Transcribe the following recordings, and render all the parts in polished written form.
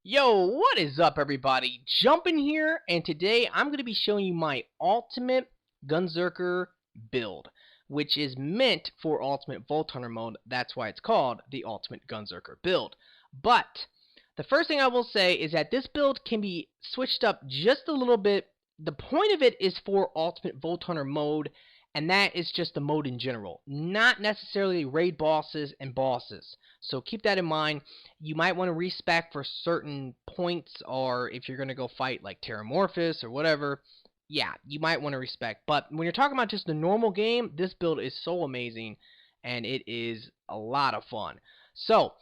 Yo, what is up everybody? Jumpin here, and today I'm going to be showing you my ultimate Gunzerker build, which is meant for Ultimate Vault Hunter mode. That's why it's called the Ultimate Gunzerker build. But the first thing I will say is that this build can be switched up just a little bit. The point of it is for Ultimate Vault Hunter mode, and that is just the mode in general, not necessarily raid bosses and bosses. So keep that in mind. You might want to respec for certain points, or if you're going to go fight like Terramorphous or whatever, yeah, you might want to respec. But when you're talking about just the normal game, this build is so amazing, and it is a lot of fun. So,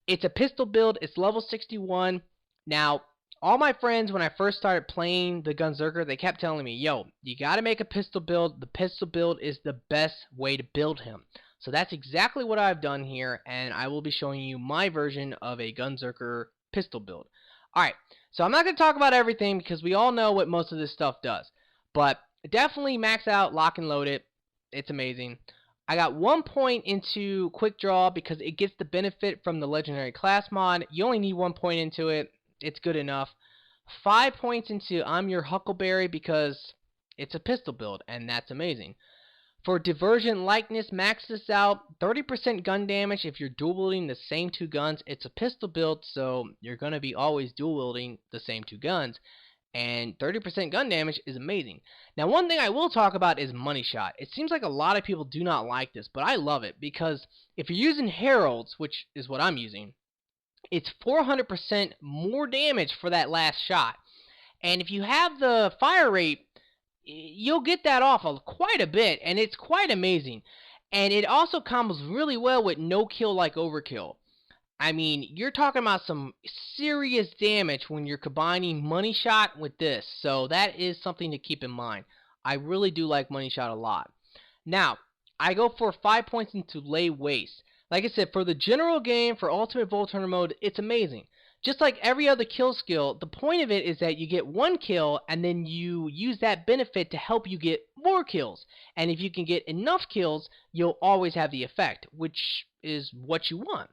it's a pistol build. It's level 61. Now, all my friends, when I first started playing the Gunzerker, they kept telling me, yo, you got to make a pistol build. The pistol build is the best way to build him. So that's exactly what I've done here, and I will be showing you my version of a Gunzerker pistol build. Alright, so I'm not going to talk about everything because we all know what most of this stuff does. But definitely max out, lock and load it. It's amazing. I got 1 point into Quick Draw because it gets the benefit from the Legendary Class mod. You only need 1 point into it. It's good enough. 5 points into I'm Your Huckleberry because it's a pistol build, and that's amazing. For Divergent Likeness, max this out. 30% gun damage if you're dual wielding the same two guns. It's a pistol build, so you're going to be always dual wielding the same two guns. And 30% gun damage is amazing. Now, one thing I will talk about is Money Shot. It seems like a lot of people do not like this, but I love it because if you're using Heralds, which is what I'm using, it's 400% more damage for that last shot. And if you have the fire rate, you'll get that off quite a bit, and it's quite amazing. And it also combos really well with no kill like overkill. I mean, you're talking about some serious damage when you're combining Money Shot with this. So that is something to keep in mind. I really do like Money Shot a lot. Now, I go for 5 points into Lay Waste. Like I said, for the general game, for Ultimate Vault Hunter mode, it's amazing. Just like every other kill skill, the point of it is that you get one kill, and then you use that benefit to help you get more kills. And if you can get enough kills, you'll always have the effect, which is what you want.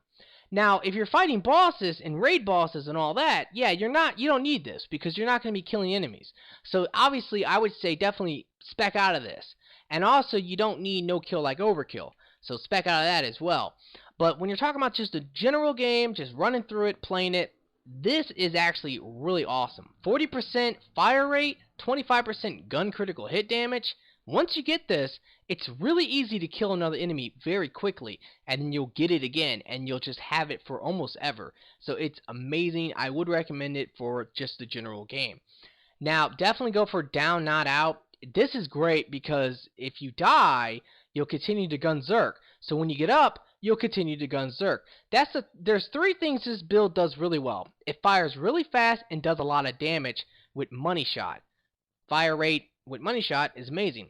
Now, if you're fighting bosses and raid bosses and all that, yeah, you don't need this because you're not going to be killing enemies. So obviously, I would say definitely spec out of this. And also, you don't need no kill like overkill. So spec out of that as well. But when you're talking about just a general game, just running through it, playing it, this is actually really awesome. 40% fire rate, 25% gun critical hit damage. Once you get this, it's really easy to kill another enemy very quickly, and then you'll get it again, and you'll just have it for almost ever. So it's amazing. I would recommend it for just the general game. Now, definitely go for down, not out. This is great because if you die, you'll continue to Gunzerk. So when you get up, you'll continue to Gunzerk. There's 3 things this build does really well. It fires really fast and does a lot of damage with Money Shot. Fire rate with Money Shot is amazing.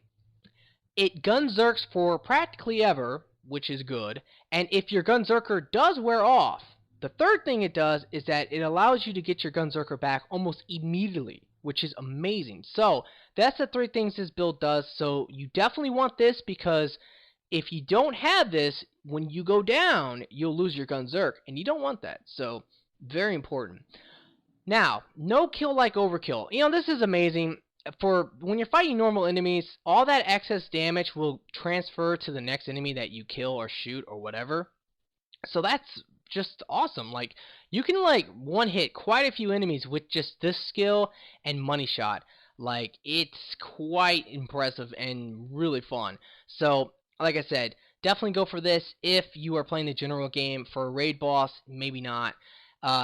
It Gunzerks for practically ever, which is good. And if your Gunzerker does wear off, the 3rd thing it does is that it allows you to get your Gunzerker back almost immediately, which is amazing. So that's the 3 things this build does. So you definitely want this because if you don't have this, when you go down, you'll lose your Gunzerk, and you don't want that. So very important. Now, no kill like overkill. You know, this is amazing. For when you're fighting normal enemies, all that excess damage will transfer to the next enemy that you kill or shoot or whatever. So that's just awesome. Like, you can like one hit quite a few enemies with just this skill and Money Shot. Like, it's quite impressive and really fun. So, like I said, definitely go for this if you are playing the general game. For a raid boss, maybe not.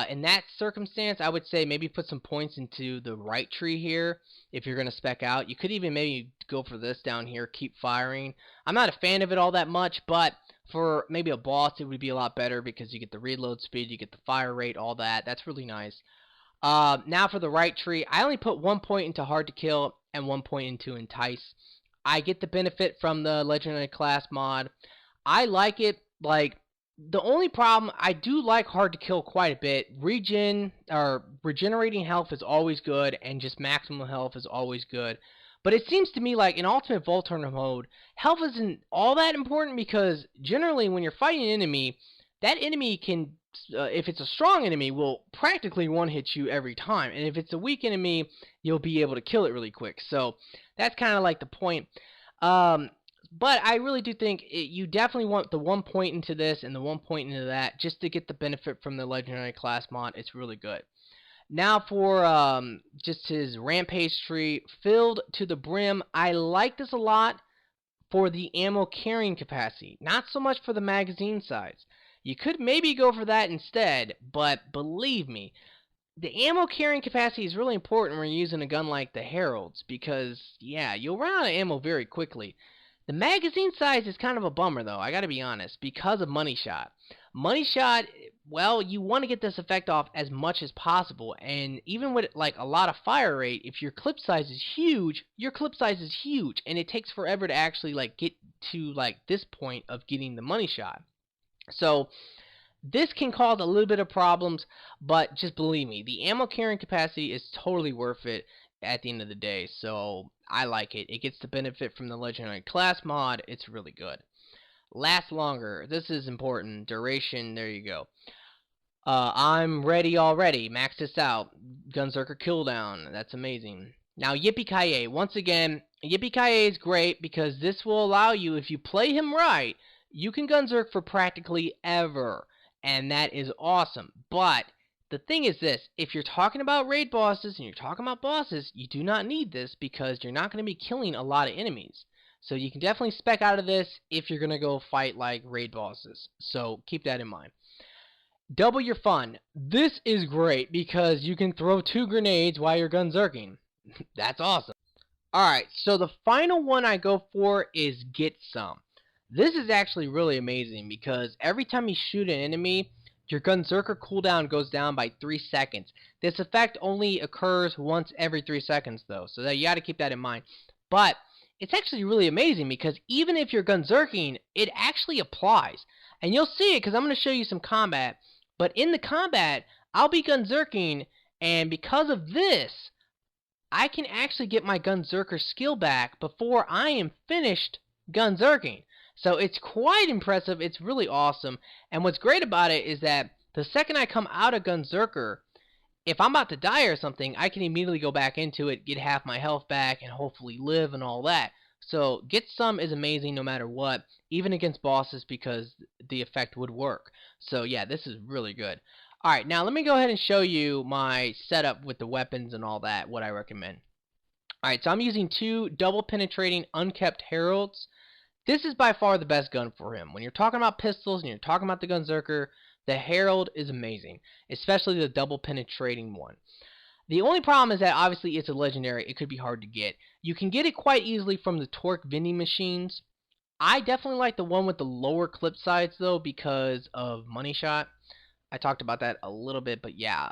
In that circumstance, I would say maybe put some points into the right tree here if you're going to spec out. You could even maybe go for this down here, Keep Firing. I'm not a fan of it all that much, but for maybe a boss, it would be a lot better because you get the reload speed, you get the fire rate, all that. That's really nice. Now for the right tree, I only put 1 point into Hard to Kill and 1 point into Entice. I get the benefit from the Legendary Class mod. I like it. Like, the only problem, I do like Hard to Kill quite a bit. Regenerating health is always good, and just maximum health is always good. But it seems to me like in Ultimate Vault Hunter mode, health isn't all that important because generally when you're fighting an enemy, that enemy can if it's a strong enemy, will practically one-hit you every time. And if it's a weak enemy, you'll be able to kill it really quick. So that's kind of like the point. But I really do think you definitely want the 1 point into this and the 1 point into that just to get the benefit from the legendary class mod. It's really good. Now for just his rampage tree, filled to the brim. I like this a lot for the ammo carrying capacity, not so much for the magazine size. You could maybe go for that instead, but believe me, the ammo carrying capacity is really important when you're using a gun like the Heralds, because, yeah, you'll run out of ammo very quickly. The magazine size is kind of a bummer, though, I gotta be honest, because of Money Shot. Money Shot, well, you want to get this effect off as much as possible, and even with, like, a lot of fire rate, if your clip size is huge, your clip size is huge, and it takes forever to actually, like, get to, like, this point of getting the Money Shot. So this can cause a little bit of problems, but just believe me, the ammo carrying capacity is totally worth it at the end of the day. So I like it. It gets the benefit from the legendary class mod. It's really good. Lasts longer. This is important. Duration. There you go. I'm ready already. Max this out. Gunzerker cooldown. That's amazing. Now Yippee-ki-yay. Once again, Yippee-ki-yay is great because this will allow you, if you play him right, you can Gunzerk for practically ever, and that is awesome. But the thing is this, if you're talking about raid bosses and you're talking about bosses, you do not need this because you're not going to be killing a lot of enemies. So you can definitely spec out of this if you're going to go fight like raid bosses. So keep that in mind. Double your fun. This is great because you can throw 2 grenades while you're Gunzerking. That's awesome. Alright, so the final one I go for is Get Some. This is actually really amazing because every time you shoot an enemy, your Gunzerker cooldown goes down by 3 seconds. This effect only occurs once every 3 seconds though, so that you gotta keep that in mind. But it's actually really amazing because even if you're Gunzerking, it actually applies. And you'll see it because I'm going to show you some combat. But in the combat, I'll be Gunzerking, and because of this, I can actually get my Gunzerker skill back before I am finished Gunzerking. So it's quite impressive. It's really awesome. And what's great about it is that the second I come out of Gunzerker, if I'm about to die or something, I can immediately go back into it, get half my health back, and hopefully live and all that. So Get Some is amazing no matter what, even against bosses because the effect would work. So yeah, this is really good. Alright, now let me go ahead and show you my setup with the weapons and all that, what I recommend. Alright, so I'm using 2 double penetrating unkept Heralds. This is by far the best gun for him. When you're talking about pistols and you're talking about the Gunzerker, the Herald is amazing, especially the double penetrating one. The only problem is that obviously it's a legendary. It could be hard to get. You can get it quite easily from the torque vending machines. I definitely like the one with the lower clip size though because of Money Shot. I talked about that a little bit, but yeah,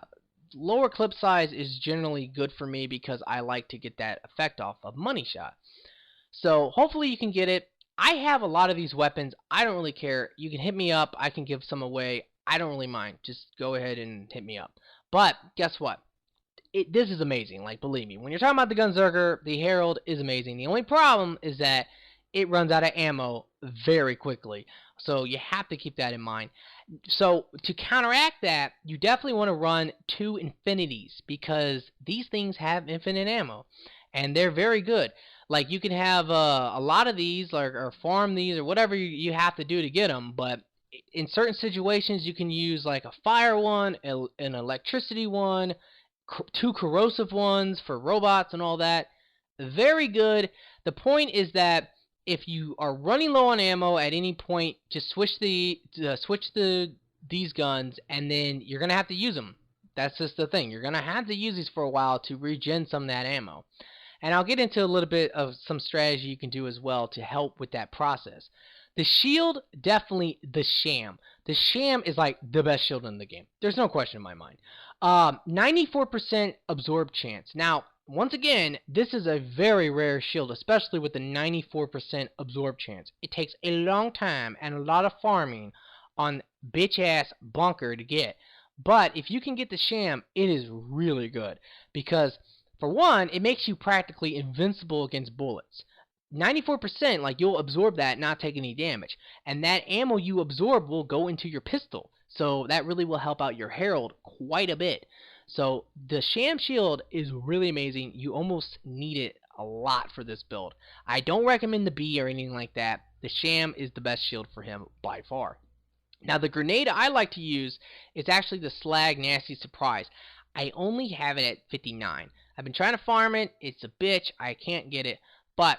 lower clip size is generally good for me because I like to get that effect off of Money Shot. So hopefully you can get it. I have a lot of these weapons. I don't really care. You can hit me up. I can give some away. I don't really mind. Just go ahead and hit me up. But guess what? This is amazing. Like, believe me. When you're talking about the Gunzerker, the Herald is amazing. The only problem is that it runs out of ammo very quickly. So you have to keep that in mind. So to counteract that, you definitely want to run 2 infinities because these things have infinite ammo. And they're very good. Like, you can have a lot of these, like, or farm these, or whatever you have to do to get them, but in certain situations, you can use, like, a fire one, an electricity one, 2 corrosive ones for robots and all that. Very good. The point is that if you are running low on ammo at any point, just switch these guns, and then you're going to have to use them. That's just the thing. You're going to have to use these for a while to regen some of that ammo. And I'll get into a little bit of some strategy you can do as well to help with that process. The shield, definitely the sham. The sham is like the best shield in the game. There's no question in my mind. 94% absorb chance. Now, once again, this is a very rare shield, especially with the 94% absorb chance. It takes a long time and a lot of farming on bitch-ass bunker to get. But if you can get the sham, it is really good because for one, it makes you practically invincible against bullets. 94%, like, you'll absorb that and not take any damage. And that ammo you absorb will go into your pistol. So that really will help out your Herald quite a bit. So the Sham Shield is really amazing. You almost need it a lot for this build. I don't recommend the B or anything like that. The Sham is the best shield for him by far. Now the grenade I like to use is actually the Slag Nasty Surprise. I only have it at 59. I've been trying to farm it. It's a bitch. I can't get it. But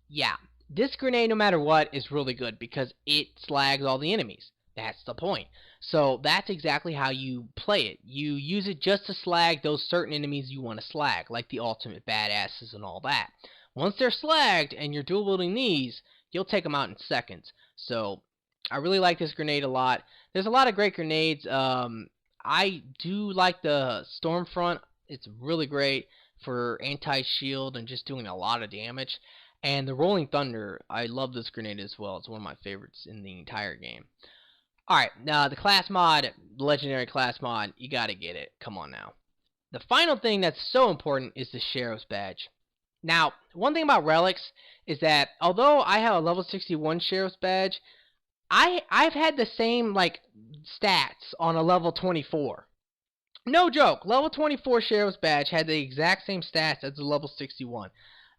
yeah, this grenade no matter what is really good because it slags all the enemies. That's the point. So that's exactly how you play it. You use it just to slag those certain enemies you want to slag, like the ultimate badasses and all that. Once they're slagged and you're dual wielding these, you'll take them out in seconds. So I really like this grenade a lot. There's a lot of great grenades. I do like the Stormfront. It's really great for anti-shield and just doing a lot of damage. And the Rolling Thunder, I love this grenade as well. It's one of my favorites in the entire game. Alright, now the class mod, legendary class mod, you gotta get it. Come on now. The final thing that's so important is the Sheriff's Badge. Now, one thing about relics is that although I have a level 61 Sheriff's Badge, I've had the same like stats on a level 24. No joke, level 24 Sheriff's Badge had the exact same stats as the level 61.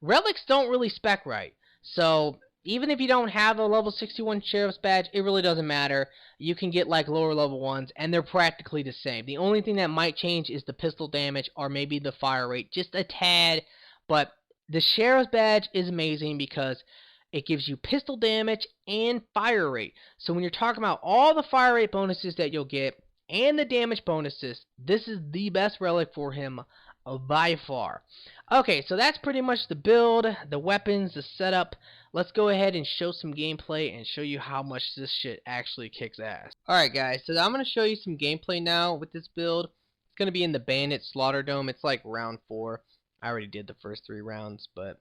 Relics don't really spec right, so even if you don't have a level 61 Sheriff's Badge, it really doesn't matter. You can get like lower level ones, and they're practically the same. The only thing that might change is the pistol damage or maybe the fire rate, just a tad. But the Sheriff's Badge is amazing because it gives you pistol damage and fire rate. So when you're talking about all the fire rate bonuses that you'll get and the damage bonuses, this is the best relic for him by far. Okay, so that's pretty much the build, the weapons, the setup. Let's go ahead and show some gameplay and show you how much this shit actually kicks ass. Alright guys, so I'm going to show you some gameplay now with this build. It's going to be in the Bandit Slaughter Dome. It's like round 4. I already did the first 3 rounds, but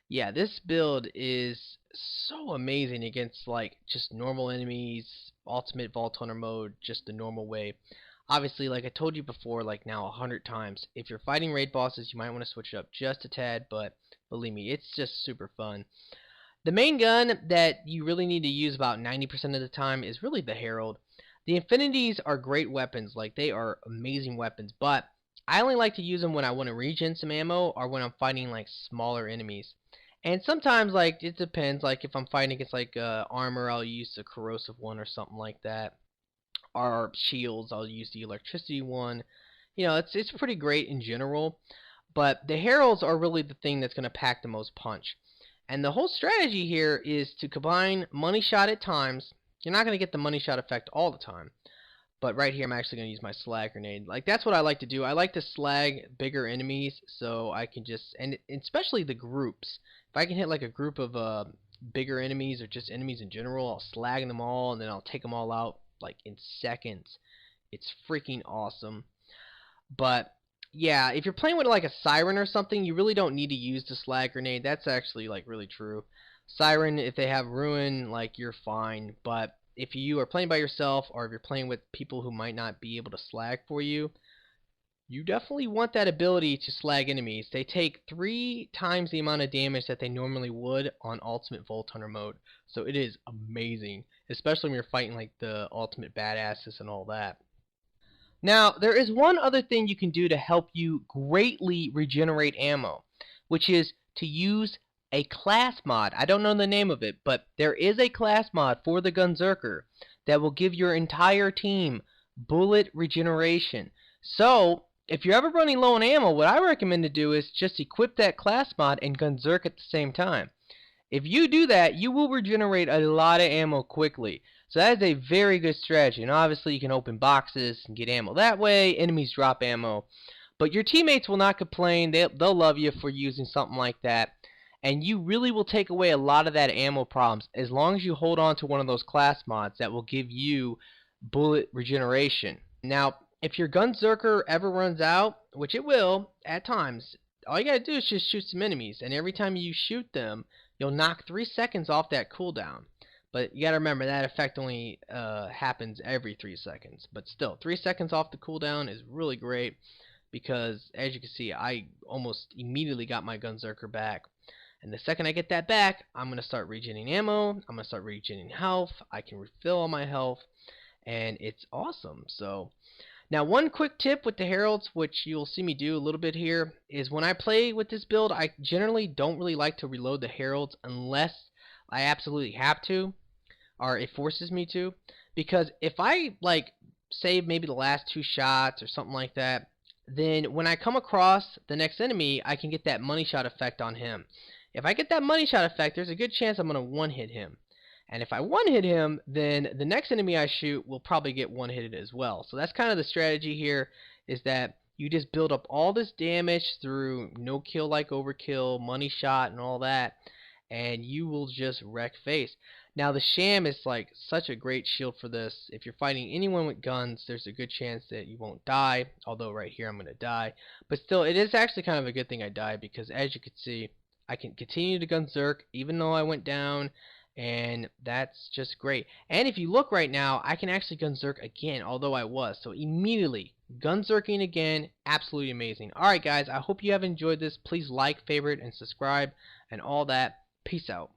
yeah, this build is so amazing against like just normal enemies, ultimate Vault Hunter mode, just the normal way. Obviously, like I told you before, like now 100 times, if you're fighting raid bosses, you might want to switch it up just a tad, but believe me, it's just super fun. The main gun that you really need to use about 90% of the time is really the Herald. The Infinities are great weapons, like they are amazing weapons, but I only like to use them when I want to regen some ammo or when I'm fighting like smaller enemies. And sometimes, like, it depends, like if I'm fighting against like armor, I'll use the corrosive one or something like that. Or shields, I'll use the electricity one. You know, it's pretty great in general, but the Heralds are really the thing that's going to pack the most punch. And the whole strategy here is to combine Money Shot at times. You're not going to get the Money Shot effect all the time, but right here I'm actually going to use my Slag Grenade. Like, that's what I like to do. I like to slag bigger enemies so I can just, and especially the groups. If I can hit like a group of bigger enemies or just enemies in general, I'll slag them all and then I'll take them all out like in seconds. It's freaking awesome. But yeah, if you're playing with like a Siren or something, you really don't need to use the Slag Grenade. That's actually like really true. Siren, if they have Ruin, like you're fine. But if you are playing by yourself or if you're playing with people who might not be able to slag for you, you definitely want that ability to slag enemies. They take 3 times the amount of damage that they normally would on Ultimate Vault Hunter mode. So it is amazing, especially when you're fighting like the ultimate badasses and all that. Now, there is one other thing you can do to help you greatly regenerate ammo, which is to use a class mod. I don't know the name of it, but there is a class mod for the Gunzerker that will give your entire team bullet regeneration. So, if you're ever running low on ammo, what I recommend to do is just equip that class mod and Gunzerk at the same time. If you do that, you will regenerate a lot of ammo quickly. So that is a very good strategy. And obviously you can open boxes and get ammo that way. Enemies drop ammo. But your teammates will not complain. They'll love you for using something like that. And you really will take away a lot of that ammo problems as long as you hold on to one of those class mods that will give you bullet regeneration. Now, if your Gunzerker ever runs out, which it will at times, all you gotta do is just shoot some enemies, and every time you shoot them, you'll knock 3 seconds off that cooldown. But you gotta remember that effect only happens every 3 seconds. But still, 3 seconds off the cooldown is really great because, as you can see, I almost immediately got my Gunzerker back. And the second I get that back, I'm gonna start regenerating ammo. I'm gonna start regenerating health. I can refill all my health. and it's awesome. So now, one quick tip with the heralds, which you'll see me do a little bit here, is when I play with this build, I generally don't really like to reload the heralds unless I absolutely have to, or it forces me to. Because if I like save maybe the last 2 shots or something like that, then when I come across the next enemy, I can get that money shot effect on him. If I get that money shot effect, there's a good chance I'm gonna one hit him. And if I one hit him, then the next enemy I shoot will probably get one hitted as well. So that's kind of the strategy here, is that you just build up all this damage through no kill like overkill, money shot, and all that, and you will just wreck face. Now the sham is like such a great shield for this. If you're fighting anyone with guns, there's a good chance that you won't die, although right here I'm going to die. But still, it is actually kind of a good thing I died, because as you can see, I can continue to Gunzerk even though I went down, and that's just great. And if you look right now, I can actually Gunzerk again, although I was. So immediately, Gunzerking again, absolutely amazing. Alright guys, I hope you have enjoyed this. Please like, favorite, and subscribe, and all that. Peace out.